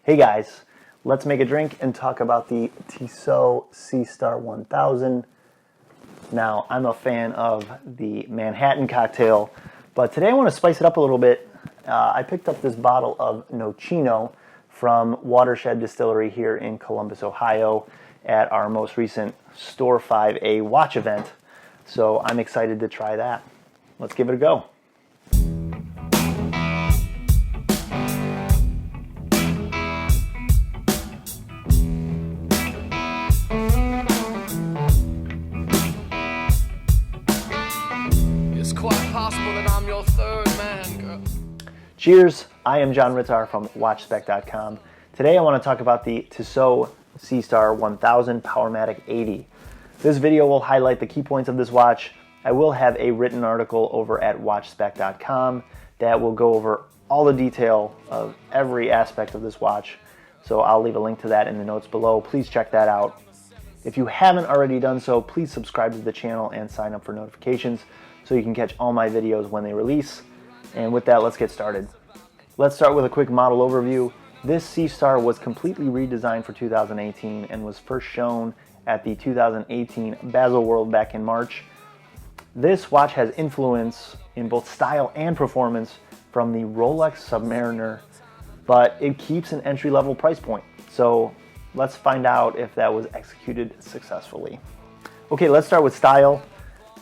Hey guys, let's make a drink and talk about the Tissot Seastar 1000. Now, I'm a fan of the Manhattan cocktail, but today I want to spice it up a little bit. I picked up this bottle of Nocino from Watershed Distillery here in Columbus, Ohio at our most recent Store 5A watch event. So I'm excited to try that. Let's give it a go. It's quite possible that I'm your third man, girl. Cheers, I am John Ritzar from WatchSpec.com. Today I want to talk about the Tissot Seastar 1000 Powermatic 80. This video will highlight the key points of this watch. I will have a written article over at WatchSpec.com that will go over all the detail of every aspect of this watch. So I'll leave a link to that in the notes below. Please check that out. If you haven't already done so, please subscribe to the channel and sign up for notifications so you can catch all my videos when they release. And with that, let's get started. Let's start with a quick model overview. This Seastar was completely redesigned for 2018 and was first shown at the 2018 Baselworld back in March. This watch has influence in both style and performance from the Rolex Submariner, but it keeps an entry-level price point. So let's find out if that was executed successfully. Okay, let's start with style.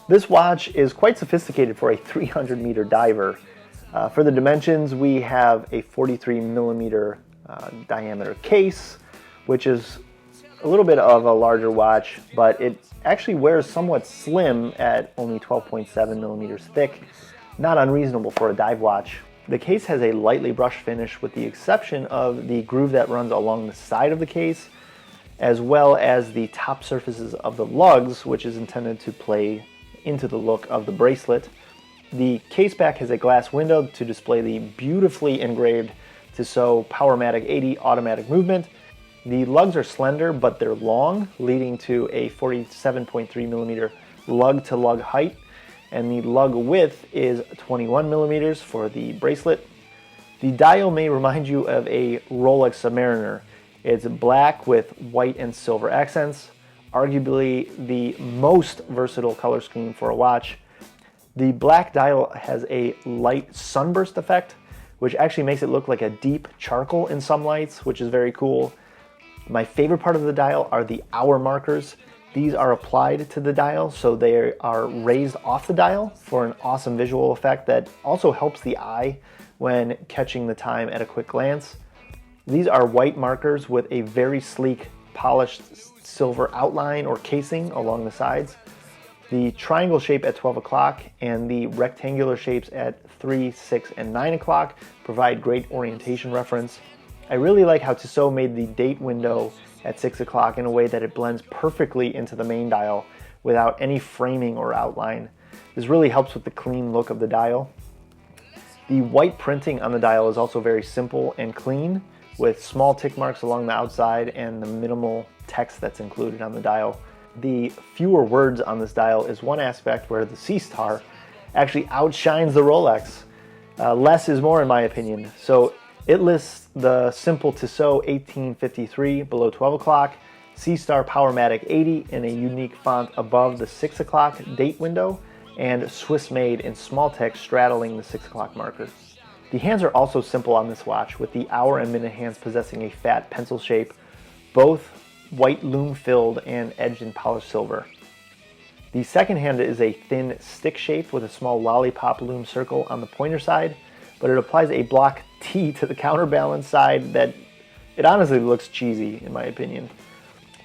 This watch is quite sophisticated for a 300-meter diver. For the dimensions, we have a 43-millimeter diameter case, which is a little bit of a larger watch, but it actually wears somewhat slim at only 12.7 millimeters thick. Not unreasonable for a dive watch. The case has a lightly brushed finish with the exception of the groove that runs along the side of the case, as well as the top surfaces of the lugs, which is intended to play into the look of the bracelet. The case back has a glass window to display the beautifully engraved Tissot Powermatic 80 automatic movement. The lugs are slender, but they're long, leading to a 47.3 millimeter lug-to-lug height, and the lug width is 21 millimeters for the bracelet. The dial may remind you of a Rolex Submariner. It's black with white and silver accents, arguably the most versatile color scheme for a watch. The black dial has a light sunburst effect, which actually makes it look like a deep charcoal in some lights, which is very cool. My favorite part of the dial are the hour markers. These are applied to the dial, so they are raised off the dial for an awesome visual effect that also helps the eye when catching the time at a quick glance. These are white markers with a very sleek, polished silver outline or casing along the sides. The triangle shape at 12 o'clock and the rectangular shapes at 3, 6, and 9 o'clock provide great orientation reference. I really like how Tissot made the date window at 6 o'clock in a way that it blends perfectly into the main dial without any framing or outline. This really helps with the clean look of the dial. The white printing on the dial is also very simple and clean, with small tick marks along the outside and the minimal text that's included on the dial. The fewer words on this dial is one aspect where the Seastar actually outshines the Rolex. Less is more in my opinion. So it lists the simple Tissot 1853 below 12 o'clock, Seastar Powermatic 80 in a unique font above the 6 o'clock date window, and Swiss made in small text straddling the 6 o'clock marker. The hands are also simple on this watch, with the hour and minute hands possessing a fat pencil shape, both white loom filled and edged in polished silver. The second hand is a thin stick shape with a small lollipop loom circle on the pointer side, but it applies a block T to the counterbalance side that it honestly looks cheesy in my opinion.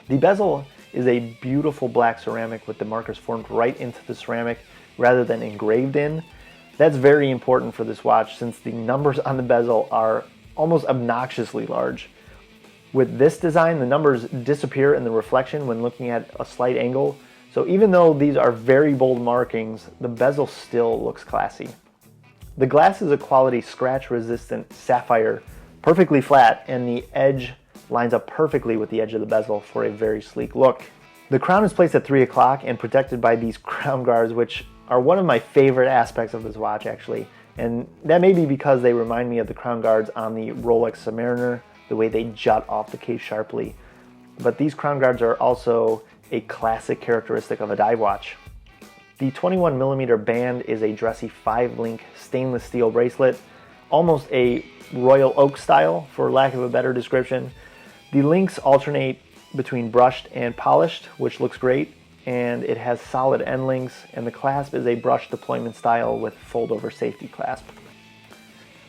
The bezel is a beautiful black ceramic with the markers formed right into the ceramic rather than engraved in. That's very important for this watch since the numbers on the bezel are almost obnoxiously large. With this design, the numbers disappear in the reflection when looking at a slight angle, so even though these are very bold markings, the bezel still looks classy. The glass is a quality scratch-resistant sapphire, perfectly flat, and the edge lines up perfectly with the edge of the bezel for a very sleek look. The crown is placed at 3 o'clock and protected by these crown guards, which are one of my favorite aspects of this watch actually, and that may be because they remind me of the crown guards on the Rolex Submariner, the way they jut off the case sharply. But these crown guards are also a classic characteristic of a dive watch. The 21mm band is a dressy 5-link stainless steel bracelet, almost a Royal Oak style, for lack of a better description. The links alternate between brushed and polished, which looks great, and it has solid end links, and the clasp is a brush deployment style with fold-over safety clasp.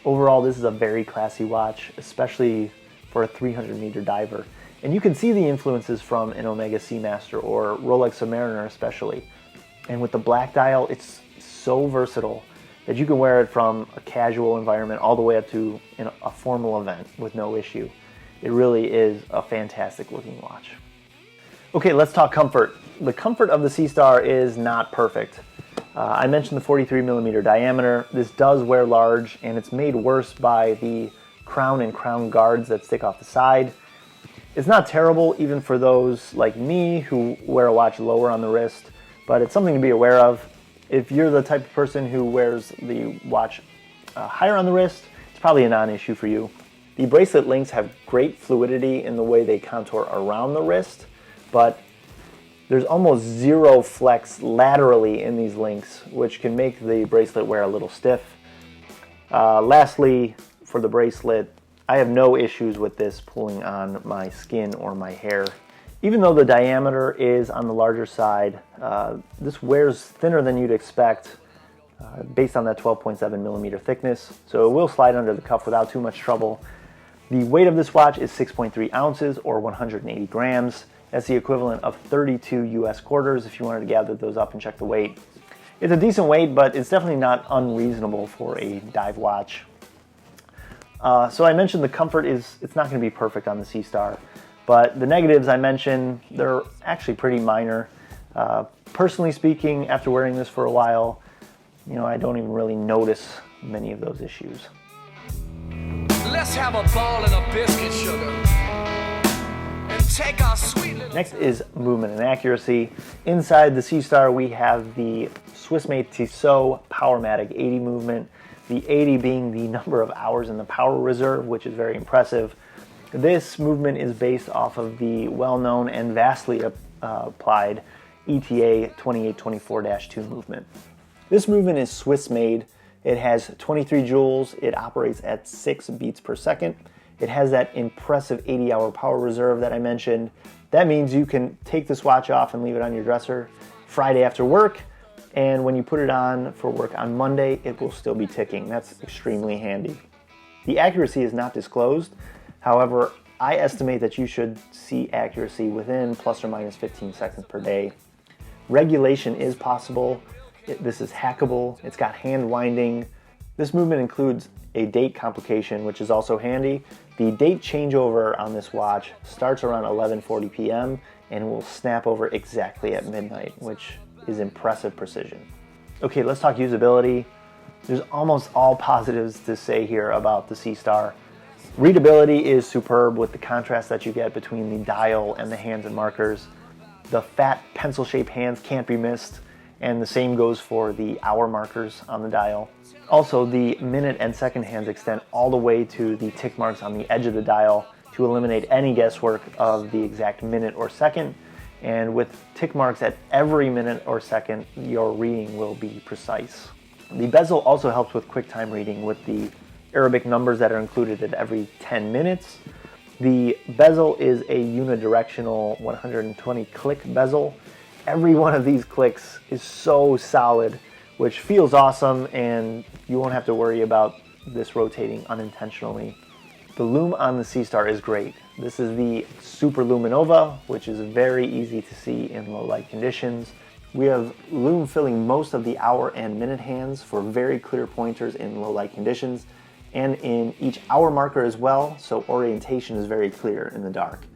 Overall, this is a very classy watch, especially for a 300-meter diver. And you can see the influences from an Omega Seamaster or Rolex Submariner especially. And with the black dial, it's so versatile that you can wear it from a casual environment all the way up to a formal event with no issue. It really is a fantastic looking watch. Okay, let's talk comfort. The comfort of the Seastar is not perfect. I mentioned the 43mm diameter. This does wear large, and it's made worse by the crown and crown guards that stick off the side. It's not terrible even for those like me who wear a watch lower on the wrist, but it's something to be aware of. If you're the type of person who wears the watch higher on the wrist, it's probably a non-issue for you. The bracelet links have great fluidity in the way they contour around the wrist, but there's almost zero flex laterally in these links, which can make the bracelet wear a little stiff. Lastly, for the bracelet, I have no issues with this pulling on my skin or my hair. Even though the diameter is on the larger side, this wears thinner than you'd expect based on that 12.7mm thickness, so it will slide under the cuff without too much trouble. The weight of this watch is 6.3 ounces or 180 grams. That's the equivalent of 32 US quarters if you wanted to gather those up and check the weight. It's a decent weight, but it's definitely not unreasonable for a dive watch. So I mentioned the comfort it's not going to be perfect on the Seastar, but the negatives I mentioned, they're actually pretty minor. Personally speaking, after wearing this for a while, I don't even really notice many of those issues. Let's have a ball and a biscuit, sugar. And take our sweet little... Next is movement and accuracy. Inside the Seastar, we have the Swiss-made Tissot Powermatic 80 movement. The 80 being the number of hours in the power reserve, which is very impressive. This movement is based off of the well-known and vastly applied ETA 2824-2 movement. This movement is Swiss-made. It has 23 joules. It operates at 6 beats per second. It has that impressive 80-hour power reserve that I mentioned. That means you can take this watch off and leave it on your dresser Friday after work, and when you put it on for work on Monday, it will still be ticking. That's extremely handy. The accuracy is not disclosed. However, I estimate that you should see accuracy within plus or minus 15 seconds per day. Regulation is possible. This is hackable. It's got hand winding. This movement includes a date complication, which is also handy. The date changeover on this watch starts around 11:40 p.m. and will snap over exactly at midnight, which is impressive precision. Okay, let's talk usability. There's almost all positives to say here about the Seastar. Readability is superb with the contrast that you get between the dial and the hands and markers. The fat pencil-shaped hands can't be missed, and the same goes for the hour markers on the dial. Also, the minute and second hands extend all the way to the tick marks on the edge of the dial to eliminate any guesswork of the exact minute or second. And with tick marks at every minute or second, your reading will be precise. The bezel also helps with quick time reading with the Arabic numbers that are included at every 10 minutes. The bezel is a unidirectional 120 click bezel. Every one of these clicks is so solid, which feels awesome, and you won't have to worry about this rotating unintentionally. The lume on the Seastar is great. This is the Super Luminova, which is very easy to see in low light conditions. We have lume filling most of the hour and minute hands for very clear pointers in low light conditions, and in each hour marker as well, so orientation is very clear in the dark.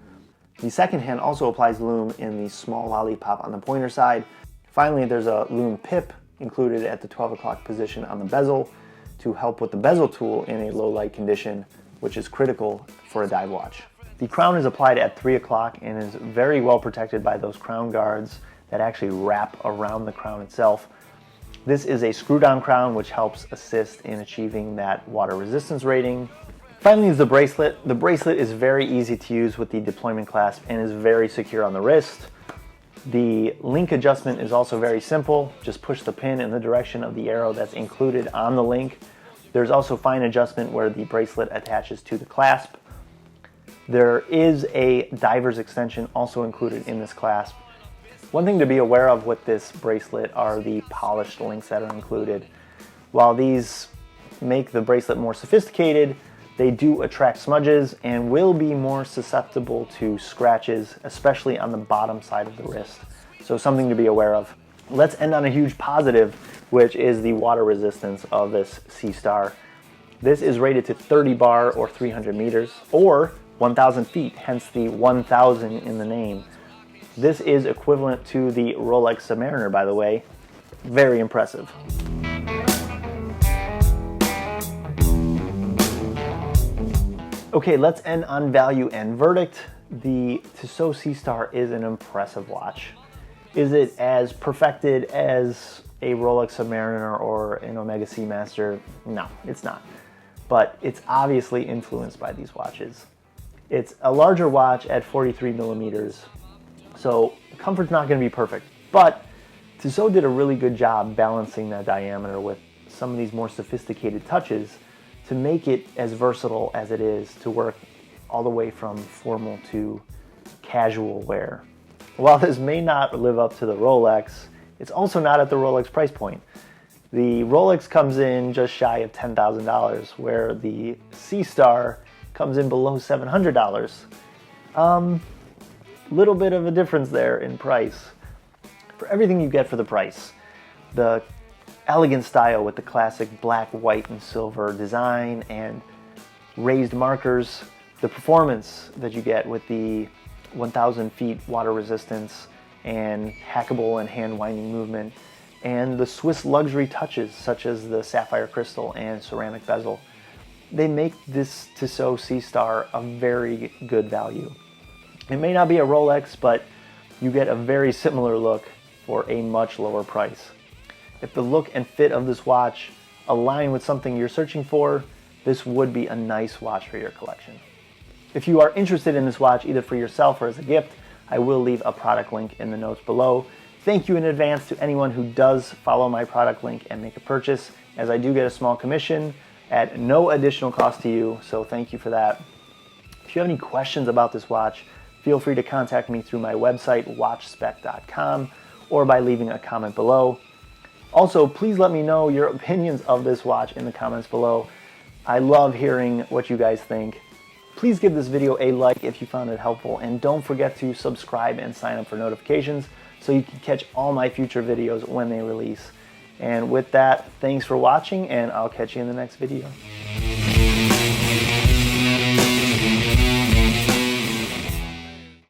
The second hand also applies lume in the small lollipop on the pointer side. Finally, there's a lume pip included at the 12 o'clock position on the bezel to help with the bezel tool in a low light condition, which is critical for a dive watch. The crown is applied at 3 o'clock and is very well protected by those crown guards that actually wrap around the crown itself. This is a screw-down crown, which helps assist in achieving that water resistance rating. Finally is the bracelet. The bracelet is very easy to use with the deployment clasp and is very secure on the wrist. The link adjustment is also very simple. Just push the pin in the direction of the arrow that's included on the link. There's also fine adjustment where the bracelet attaches to the clasp. There is a diver's extension also included in this clasp. One thing to be aware of with this bracelet are the polished links that are included. While these make the bracelet more sophisticated, they do attract smudges and will be more susceptible to scratches, especially on the bottom side of the wrist. So something to be aware of. Let's end on a huge positive, which is the water resistance of this Seastar. This is rated to 30 bar or 300 meters or 1,000 feet, hence the 1,000 in the name. This is equivalent to the Rolex Submariner, by the way. Very impressive. Okay, let's end on value and verdict. The Tissot Seastar is an impressive watch. Is it as perfected as a Rolex Submariner or an Omega Seamaster? No, it's not. But it's obviously influenced by these watches. It's a larger watch at 43 millimeters, so comfort's not going to be perfect. But Tissot did a really good job balancing that diameter with some of these more sophisticated touches to make it as versatile as it is to work all the way from formal to casual wear. While this may not live up to the Rolex, it's also not at the Rolex price point. The Rolex comes in just shy of $10,000, where the Seastar comes in below $700. Little bit of a difference there in price. For everything you get for the price, the elegant style with the classic black, white, and silver design and raised markers, the performance that you get with the 1,000 feet water resistance and hackable and hand winding movement, and the Swiss luxury touches such as the sapphire crystal and ceramic bezel, they make this Tissot Seastar a very good value. It may not be a Rolex, but you get a very similar look for a much lower price. If the look and fit of this watch align with something you're searching for, this would be a nice watch for your collection. If you are interested in this watch, either for yourself or as a gift, I will leave a product link in the notes below. Thank you in advance to anyone who does follow my product link and make a purchase, as I do get a small commission at no additional cost to you, so thank you for that. If you have any questions about this watch, feel free to contact me through my website, watchspec.com, or by leaving a comment below. Also, please let me know your opinions of this watch in the comments below. I love hearing what you guys think. Please give this video a like if you found it helpful, and don't forget to subscribe and sign up for notifications so you can catch all my future videos when they release. And with that, thanks for watching, and I'll catch you in the next video.